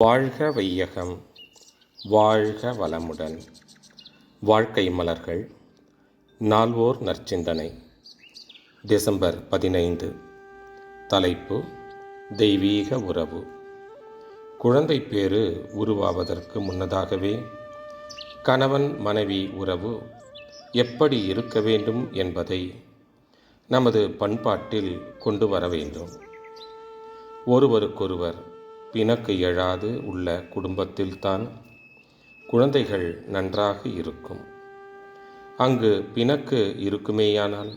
வாழ்க வையகம், வாழ்க வளமுடன். வாழ்க்கை மலர்கள். நால்வோர் நற்சிந்தனை. டிசம்பர் 15. தலைப்பு: தெய்வீக உறவு. குழந்தை பேறு உருவாவதற்கு முன்னதாகவே கணவன் மனைவி உறவு எப்படி இருக்க வேண்டும் என்பதை நமது பண்பாட்டில் கொண்டு வர வேண்டும். ஒருவருக்கொருவர் பிணக்கு எழாது உள்ள குடும்பத்தில்தான் குழந்தைகள் நன்றாக இருக்கும். அங்கு பிணக்கு இருக்குமேயானால்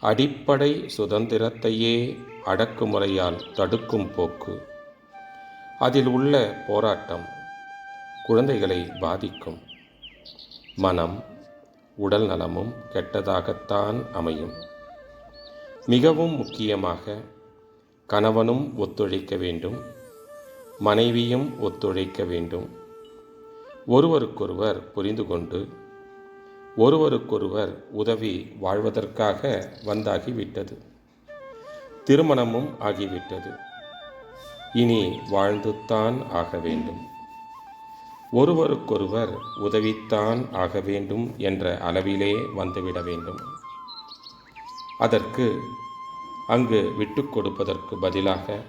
அடிப்படை சுதந்திரத்தையே அடக்குமுறையால் தடுக்கும் போக்கு, அதில் உள்ள போராட்டம் குழந்தைகளை பாதிக்கும். மனம், உடல் நலமும் கெட்டதாகத்தான் அமையும். மிகவும் முக்கியமாக கணவனும் ஒத்துழைக்க வேண்டும், மனைவியும் ஒத்துழைக்க வேண்டும். ஒருவருக்கொருவர் புரிந்து கொண்டு ஒருவருக்கொருவர் உதவி வாழ்வதற்காக வந்தாகிவிட்டது. திருமணமும் ஆகிவிட்டது. இனி வாழ்ந்துத்தான் ஆக வேண்டும். ஒருவருக்கொருவர் உதவித்தான் ஆக வேண்டும் என்ற அளவிலே வந்துவிட வேண்டும். அதற்கு அங்கு விட்டு கொடுப்பதற்கு பதிலாக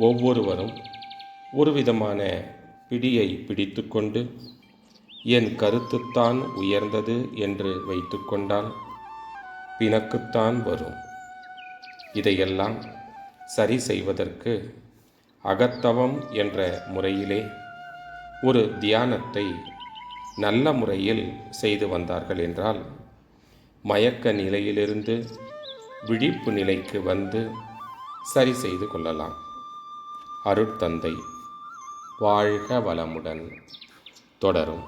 ஒவ்வொருவரும் ஒரு விதமான பிடியை பிடித்து கொண்டு என் கருத்துத்தான் உயர்ந்தது என்று வைத்து கொண்டால் பிணக்குத்தான் வரும். இதையெல்லாம் சரி செய்வதற்கு அகத்தவம் என்ற முறையிலே ஒரு தியானத்தை நல்ல முறையில் செய்து வந்தார்கள் என்றால் மயக்க நிலையிலிருந்து விழிப்பு நிலைக்கு வந்து சரி செய்து கொள்ளலாம். அருட்தந்தை. வாழ்க வளமுடன். தொடரும்.